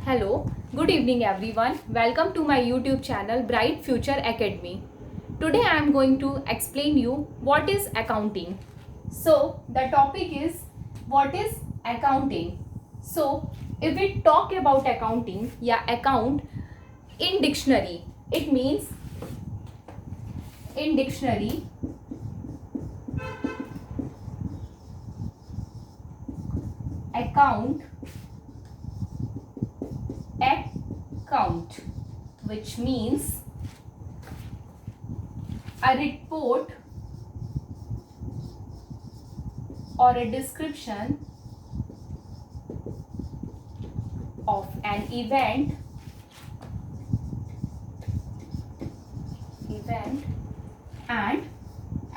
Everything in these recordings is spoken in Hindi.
Hello, good evening everyone. Welcome to my YouTube channel Bright Future Academy. Today I am going to explain you what is accounting. So the topic is what is accounting. So if we talk about accounting account in dictionary, it means in dictionary account which means a report or a description of an event and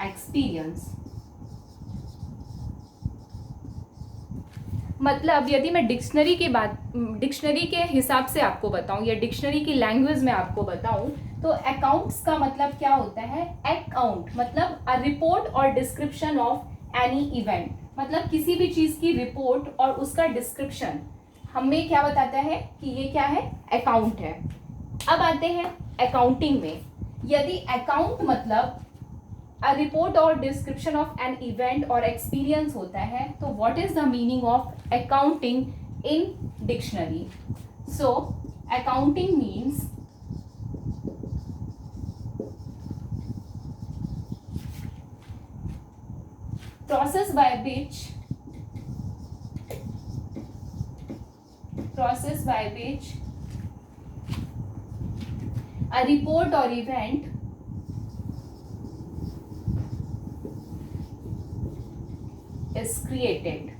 experience. मतलब यदि मैं डिक्शनरी के हिसाब से आपको बताऊं या डिक्शनरी की लैंग्वेज में आपको बताऊं तो अकाउंट्स का मतलब क्या होता है। अकाउंट मतलब अ रिपोर्ट और डिस्क्रिप्शन ऑफ एनी इवेंट, मतलब किसी भी चीज की रिपोर्ट और उसका डिस्क्रिप्शन हमें क्या बताता है कि ये क्या है, अकाउंट है। अब आते हैं अकाउंटिंग में। यदि अकाउंट मतलब अ रिपोर्ट और डिस्क्रिप्शन ऑफ एन इवेंट और एक्सपीरियंस होता है तो what is the meaning of accounting in dictionary. So accounting means process by which a report or event is created।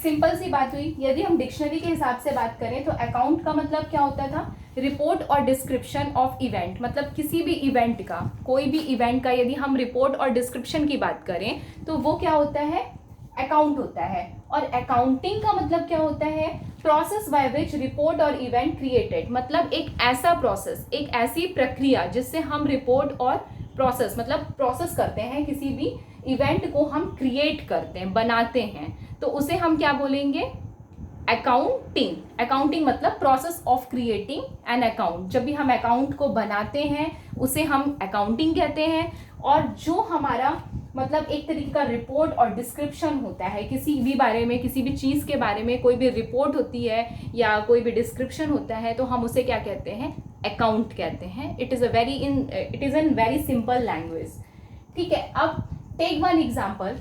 Simple सी बात हुई। यदि हम डिक्शनरी के हिसाब से बात करें तो अकाउंट का मतलब क्या होता था, रिपोर्ट और डिस्क्रिप्शन ऑफ इवेंट, मतलब किसी भी इवेंट का, कोई भी इवेंट का यदि हम रिपोर्ट और डिस्क्रिप्शन की बात करें तो वो क्या होता है, अकाउंट होता है। और अकाउंटिंग का मतलब क्या होता है, प्रोसेस बाय विच रिपोर्ट और इवेंट क्रिएटेड, मतलब एक ऐसा प्रोसेस, एक ऐसी प्रक्रिया जिससे हम रिपोर्ट और प्रोसेस मतलब प्रोसेस करते हैं, किसी भी इवेंट को हम क्रिएट करते हैं, बनाते हैं, तो उसे हम क्या बोलेंगे, अकाउंटिंग। अकाउंटिंग मतलब process of creating an account. जब भी हम अकाउंट को बनाते हैं उसे हम अकाउंटिंग कहते हैं। और जो हमारा मतलब एक तरीके का रिपोर्ट और डिस्क्रिप्शन होता है किसी भी बारे में, किसी भी चीज़ के बारे में कोई भी रिपोर्ट होती है या कोई भी डिस्क्रिप्शन होता है तो हम उसे क्या कहते हैं, अकाउंट कहते हैं। It is in very simple language. ठीक है, अब टेक वन एग्जाम्पल।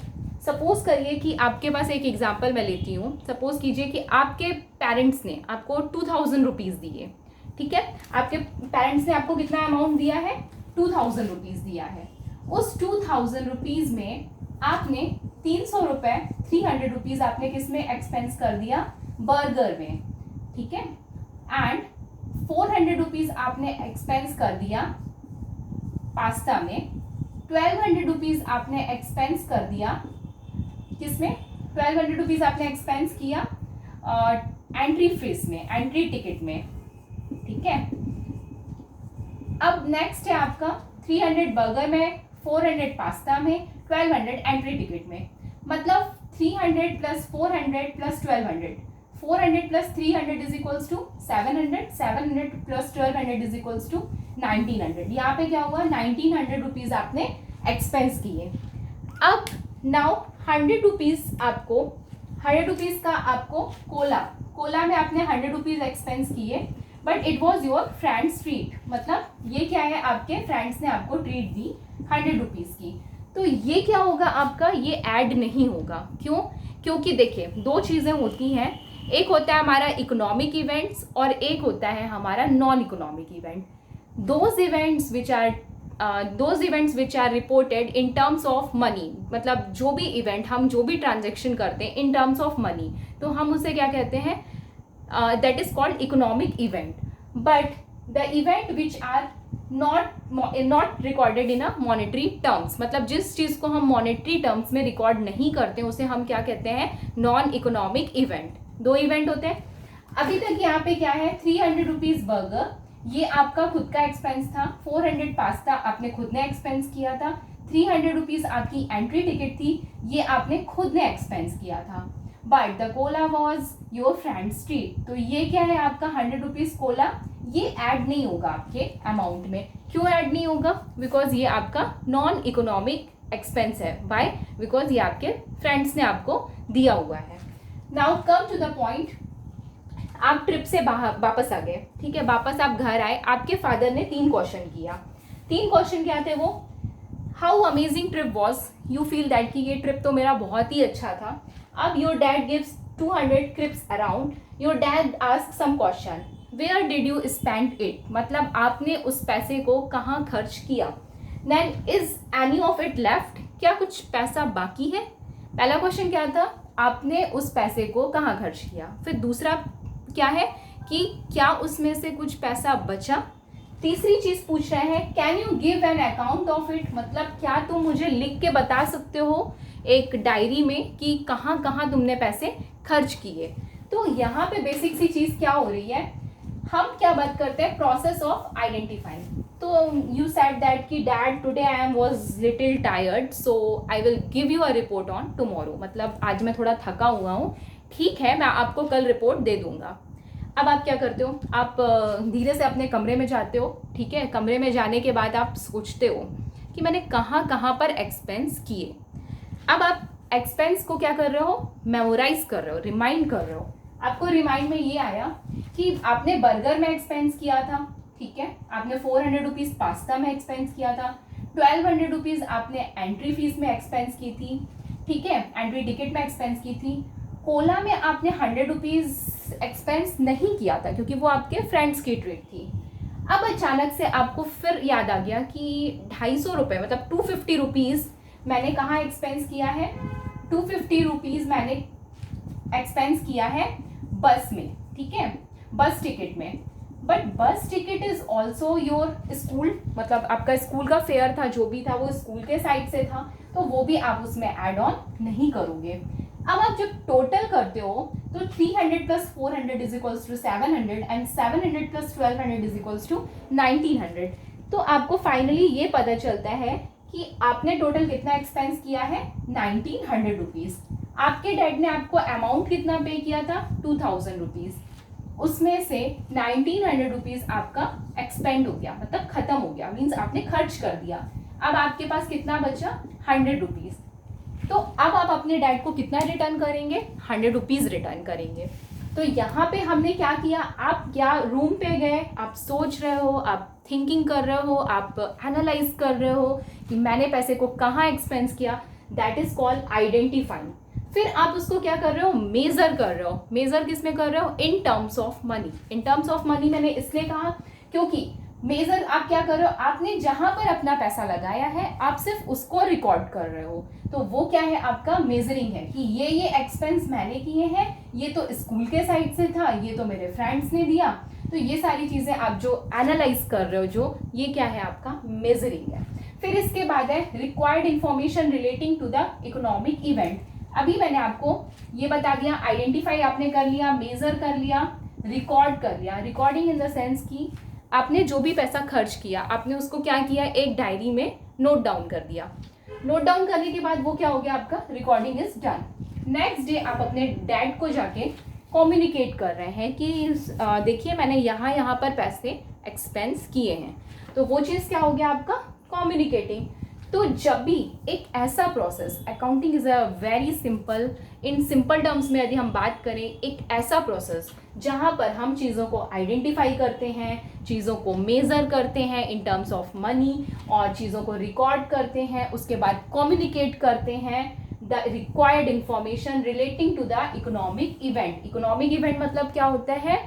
सपोज करिए कि आपके पास एक एग्जाम्पल मैं लेती हूँ। सपोज कीजिए कि आपके पेरेंट्स ने आपको 2000 रुपीज़ दिए। ठीक है, आपके पेरेंट्स ने आपको कितना अमाउंट दिया है, 2000 रुपीज़ दिया है। उस 2000 रुपीज़ में आपने 300 रुपये, 300 रुपीज़ आपने किस में एक्सपेंस कर दिया, बर्गर में। ठीक है, एंड 400 रुपीज़ आपने एक्सपेंस कर दिया पास्ता में। 1200 रुपीज़ आपने एक्सपेंस कर दिया किसमें, 1200 रुपीज़ आपने एक्सपेंस किया एंट्री फीस में, एंट्री टिकट में। ठीक है, अब नेक्स्ट है आपका 300 बर्गर में, 400 पास्ता में, 1200 एंट्री टिकट में। मतलब 300 plus 400 plus 1200, 400 plus 300 is equals to 700, 700 plus 1200 is equals to 1900। यहाँ पे क्या हुआ, 1900 रुपीज़ आपने एक्सपेंस किए। अब नाउ 100 रुपीज़ आपको, 100 रुपीज़ का आपको कोला में आपने 100 रुपीज़ एक्सपेंस किए, but it was your friends treat. मतलब ये क्या है, आपके फ्रेंड्स ने आपको ट्रीट दी 100 रुपीज़ की। तो ये क्या होगा आपका, ये ऐड नहीं होगा। क्यों, क्योंकि देखिए दो चीज़ें होती हैं, एक होता है हमारा इकोनॉमिक इवेंट्स और एक होता है हमारा non economic event. Those events which are reported in terms of money, मतलब जो भी इवेंट, हम जो भी ट्रांजेक्शन करते हैं इन टर्म्स ऑफ मनी, तो हम उसे क्या कहते हैं, that is called economic event. But the event which are not recorded in a monetary terms, मतलब जिस चीज़ को हम मॉनेटरी टर्म्स में रिकॉर्ड नहीं करते उसे हम क्या कहते हैं, नॉन इकोनॉमिक इवेंट। दो इवेंट होते हैं। अभी तक यहाँ पे क्या है, 300 रुपीज़ बर्गर, ये आपका खुद का एक्सपेंस था। 400 पास्ता आपने खुद ने एक्सपेंस किया था। 300 रुपीज़ आपकी एंट्री टिकट थी, ये आपने खुद ने एक्सपेंस किया था। But the Cola was your friends treat. तो ये क्या है आपका 100 रुपीज़ कोला, ये ऐड नहीं होगा आपके अमाउंट में। क्यों ऐड नहीं होगा? बिकॉज ये आपका नॉन इकोनॉमिक एक्सपेंस है। बाय? बिकॉज ये आपके फ्रेंड्स ने आपको दिया हुआ है। Now come to the point, आप ट्रिप से वापस आ गए, ठीक है, वापस आप घर आए, आपके फादर ने 3 क्वेश्चन किया। 3 क्वेश्चन क्या थे वो? How amazing trip was, you feel that कि ये ट्रिप तो मेरा बहुत ही अच्छा था। अब your dad gives 200 trips around, your dad ask some question, where did you spend it, मतलब आपने उस पैसे को कहाँ खर्च किया। Then is any of it left, क्या कुछ पैसा बाकी है। पहला क्वेश्चन क्या था? आपने उस पैसे को कहाँ खर्च किया। फिर दूसरा क्या है कि क्या उसमें से कुछ पैसा बचा। तीसरी चीज पूछ रहे हैं, can you give an account of it, मतलब क्या तुम मुझे लिख के बता सकते हो एक डायरी में कि कहाँ कहाँ तुमने पैसे खर्च किए। तो यहाँ पे बेसिक सी चीज क्या हो रही है, हम क्या बात करते हैं, प्रोसेस ऑफ आइडेंटिफाइंग। तो यू सेड दैट कि dad today I am was little tired so I will give you a report on tomorrow, मतलब आज मैं थोड़ा थका हुआ हूँ, ठीक है मैं आपको कल रिपोर्ट दे दूंगा। अब आप क्या करते हो, आप धीरे से अपने कमरे में जाते हो, ठीक है, कमरे में जाने के बाद आप सोचते हो कि मैंने कहाँ कहाँ पर एक्सपेंस किए। अब आप एक्सपेंस को क्या कर रहे हो, मेमोराइज कर रहे हो, रिमाइंड कर रहे हो। आपको रिमाइंड में ये आया कि आपने बर्गर में एक्सपेंस किया था, ठीक है, आपने 400 रुपीज़ पास्ता में एक्सपेंस किया था, 1200 रुपीज़ आपने एंट्री फीस में एक्सपेंस की थी, ठीक है, एंट्री टिकट में एक्सपेंस की थी। कोला में आपने 100 रुपीज़ एक्सपेंस नहीं किया था क्योंकि वो आपके फ्रेंड्स की ट्रीट थी। अब अचानक से आपको फिर याद आ गया कि 250 रुपये मतलब 250 रुपीज़ मैंने कहाँ एक्सपेंस किया है, 250 रुपीज़ मैंने एक्सपेंस किया है बस में, ठीक है, बस टिकट में। बट बस ticket is also your school, मतलब आपका स्कूल का फेयर था, जो भी था वो स्कूल के साइड से था, तो वो भी आप उसमें ऐड ऑन नहीं करोगे। अब आप जब टोटल करते हो तो 300 plus 400 is equals to 700 and 700 plus 1200 is equals to 1900। तो आपको फाइनली ये पता चलता है कि आपने टोटल कितना एक्सपेंस किया है, 1900 रुपीज़। आपके डैड ने आपको अमाउंट कितना पे किया था, 2000 रुपीज़, उसमें से 1900 रुपीज़ आपका एक्सपेंड हो गया, मतलब खत्म हो गया, मीन्स आपने खर्च कर दिया। अब आपके पास कितना बचा, 100 रुपीज़। तो अब आप अपने डैड को कितना रिटर्न करेंगे, 100 रुपीज़ रिटर्न करेंगे। तो यहाँ पे हमने क्या किया, आप क्या रूम पे गए, आप सोच रहे हो, आप थिंकिंग कर रहे हो, आप एनालाइज कर रहे हो कि मैंने पैसे को कहाँ एक्सपेंस किया, दैट इज कॉल्ड आइडेंटिफाइंग। फिर आप उसको क्या कर रहे हो, मेजर कर रहे हो। मेजर किस में कर रहे हो, इन terms of money. In terms of money मैंने इसलिए कहा क्योंकि मेजर आप क्या कर रहे हो, आपने जहां पर अपना पैसा लगाया है आप सिर्फ उसको रिकॉर्ड कर रहे हो, तो वो क्या है, आपका मेजरिंग है कि ये एक्सपेंस मैंने किए हैं, ये तो स्कूल के साइड से था, ये तो मेरे फ्रेंड्स ने दिया। तो ये सारी चीजें आप जो एनालाइज कर रहे हो, जो ये क्या है, आपका मेजरिंग है। फिर इसके बाद है required information relating to the economic event. अभी मैंने आपको ये बता दिया, आइडेंटिफाई आपने कर लिया, मेजर कर लिया, रिकॉर्ड कर लिया। रिकॉर्डिंग इन द सेंस कि आपने जो भी पैसा खर्च किया आपने उसको क्या किया, एक डायरी में नोट डाउन कर दिया। नोट डाउन करने के बाद वो क्या हो गया, आपका recording is done. Next day आप अपने डैड को जाके कम्युनिकेट कर रहे हैं कि देखिए मैंने यहाँ पर पैसे एक्सपेंस किए हैं। तो वो चीज़ क्या हो गया आपका, कम्युनिकेटिंग। तो जब भी एक ऐसा process, accounting is a very simple, in simple terms में यदि हम बात करें, एक ऐसा प्रोसेस जहाँ पर हम चीज़ों को आइडेंटिफाई करते हैं, चीज़ों को मेज़र करते हैं इन टर्म्स ऑफ मनी, और चीज़ों को रिकॉर्ड करते हैं, उसके बाद कम्युनिकेट करते हैं the required information relating to the economic event. Economic event मतलब क्या होता है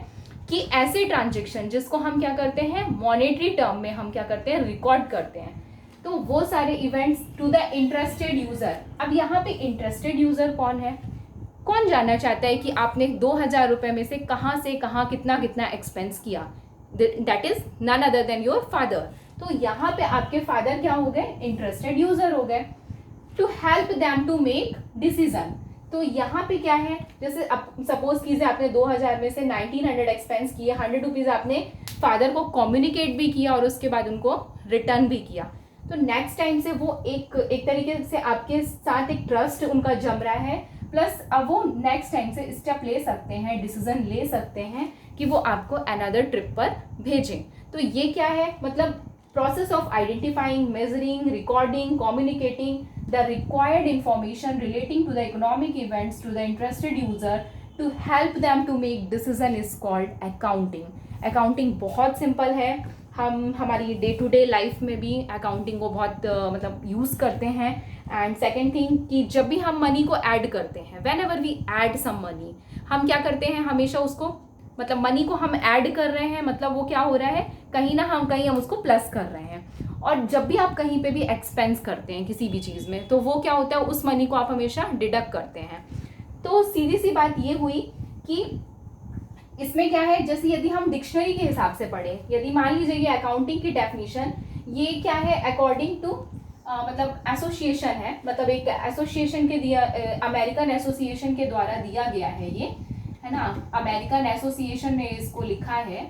कि ऐसे ट्रांजेक्शन जिसको हम क्या करते हैं, मॉनेटरी टर्म में हम क्या करते हैं, रिकॉर्ड करते हैं। तो वो सारे events to the interested user. अब यहाँ पे इंटरेस्टेड यूजर कौन है, कौन जानना चाहता है कि आपने 2000 रुपये में से कहाँ कितना कितना एक्सपेंस किया, that is none other than your father. तो यहाँ पे आपके फादर क्या हो गए, इंटरेस्टेड यूजर हो गए। To help them to make decision. तो यहाँ पे क्या है, जैसे सपोज कीजिए आपने 2000 में से 1900 एक्सपेंस किए, 100 रुपीज़ आपने फादर को कम्युनिकेट भी किया और उसके बाद उनको रिटर्न भी किया। तो नेक्स्ट टाइम से वो एक तरीके से आपके साथ एक ट्रस्ट उनका जम रहा है, प्लस अब वो नेक्स्ट टाइम से स्टेप ले सकते हैं, डिसीजन ले सकते हैं कि वो आपको अनदर ट्रिप पर भेजें। तो ये क्या है, मतलब process of identifying, measuring, recording, communicating the required information relating to the economic events to the interested user to help them to make decision is called accounting. Accounting बहुत सिंपल है, हम हमारी डे टू डे लाइफ में भी अकाउंटिंग को बहुत मतलब यूज़ करते हैं। एंड सेकेंड थिंग कि जब भी हम मनी को ऐड करते हैं, whenever we add some money, हम क्या करते हैं हमेशा उसको, मतलब मनी को हम ऐड कर रहे हैं, मतलब वो क्या हो रहा है, कहीं हम उसको प्लस कर रहे हैं। और जब भी आप कहीं पे भी एक्सपेंस करते हैं किसी भी चीज़ में, तो वो क्या होता है, उस मनी को आप हमेशा डिडक्ट करते हैं। तो सीधी सी बात ये हुई कि इसमें क्या है, जैसे यदि हम डिक्शनरी के हिसाब से पढ़े, यदि मान लीजिए ये अकाउंटिंग की डेफिनेशन ये क्या है, अकॉर्डिंग टू मतलब एसोसिएशन है, मतलब एक एसोसिएशन के दिया, अमेरिकन एसोसिएशन के द्वारा दिया गया है ये, है ना। अमेरिकन एसोसिएशन ने इसको लिखा है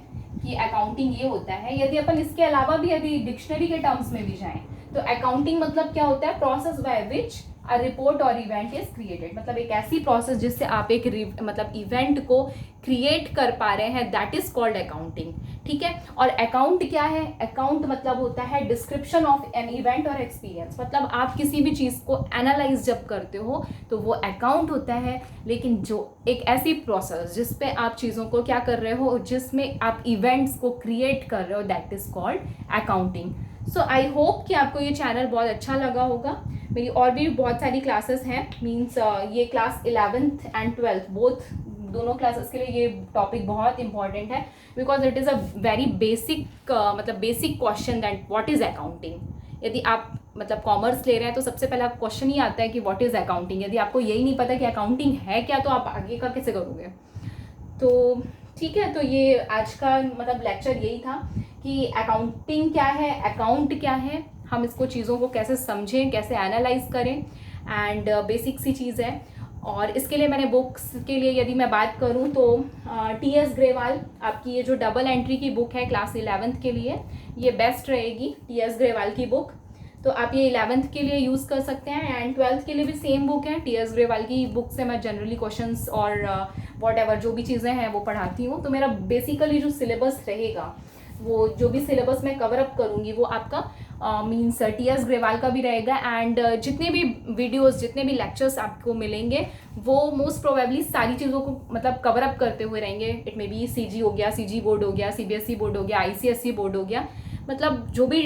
कि अकाउंटिंग ये होता है। यदि अपन इसके अलावा भी यदि डिक्शनरी के टर्म्स में भी जाएं, तो अकाउंटिंग मतलब क्या होता है, process by which a report और इवेंट इज क्रिएटेड, मतलब एक ऐसी प्रोसेस जिससे आप एक मतलब इवेंट को क्रिएट कर पा रहे हैं, दैट इज कॉल्ड अकाउंटिंग। ठीक है। और अकाउंट क्या है, अकाउंट मतलब होता है डिस्क्रिप्शन ऑफ एन इवेंट और एक्सपीरियंस, मतलब आप किसी भी चीज़ को एनालाइज जब करते हो तो वो अकाउंट होता है। लेकिन जो एक ऐसी प्रोसेस जिस पे आप चीज़ों को क्या कर रहे हो, जिसमें आप इवेंट्स को क्रिएट कर रहे हो, that is called accounting. So I hope कि आपको ये चैनल बहुत अच्छा लगा होगा। मेरी और भी बहुत सारी क्लासेस हैं, मीन्स ये class 11th and 12th both दोनों क्लासेस के लिए ये टॉपिक बहुत इंपॉर्टेंट है, because it is a very basic मतलब basic question that what is accounting. यदि आप मतलब कॉमर्स ले रहे हैं तो सबसे पहला क्वेश्चन ही आता है कि व्हाट इज़ अकाउंटिंग। यदि आपको यही नहीं पता कि अकाउंटिंग है क्या, तो आप आगे का कैसे करोगे। तो ठीक है, तो ये आज का मतलब लेक्चर यही था कि अकाउंटिंग क्या है, अकाउंट क्या है, हम इसको चीज़ों को कैसे समझें, कैसे एनालाइज करें, एंड बेसिक सी चीज़ है। और इसके लिए मैंने बुक्स के लिए यदि मैं बात करूं तो टी.एस. ग्रेवाल, आपकी ये जो डबल एंट्री की बुक है क्लास 11th के लिए, ये बेस्ट रहेगी, टी.एस. ग्रेवाल की बुक। तो आप ये 11th के लिए यूज़ कर सकते हैं, एंड 12th के लिए भी सेम बुक है। टी.एस. ग्रेवाल की बुक से मैं जनरली क्वेश्चंस और वॉट एवर जो भी चीज़ें हैं वो पढ़ाती हूँ। तो मेरा बेसिकली जो सिलेबस रहेगा, वो जो भी सिलेबस मैं कवर अप करूँगी वो आपका मीन्स टी.एस. ग्रेवाल का भी रहेगा। एंड जितने भी वीडियोस, जितने भी लेक्चर्स आपको मिलेंगे वो मोस्ट प्रोबेबली सारी चीज़ों को मतलब कवर अप करते हुए रहेंगे। इट मे बी सीजी हो गया, सीजी बोर्ड हो गया, सीबीएसई बोर्ड हो गया, आईसीएसई बोर्ड हो गया, मतलब जो भी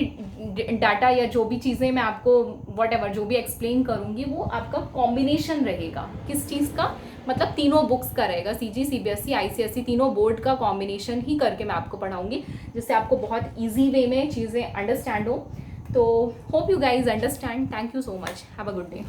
डाटा या जो भी चीज़ें मैं आपको वॉट एवर जो भी एक्सप्लेन करूँगी वो आपका कॉम्बिनेशन रहेगा। किस चीज़ का, मतलब तीनों बुक्स का रहेगा, सीजी, सीबीएसई, आईसीएसई, तीनों बोर्ड का कॉम्बिनेशन ही करके मैं आपको पढ़ाऊँगी, जिससे आपको बहुत ईजी वे में चीज़ें अंडरस्टैंड हो। तो hope you guys understand. Thank you so much, have a good day.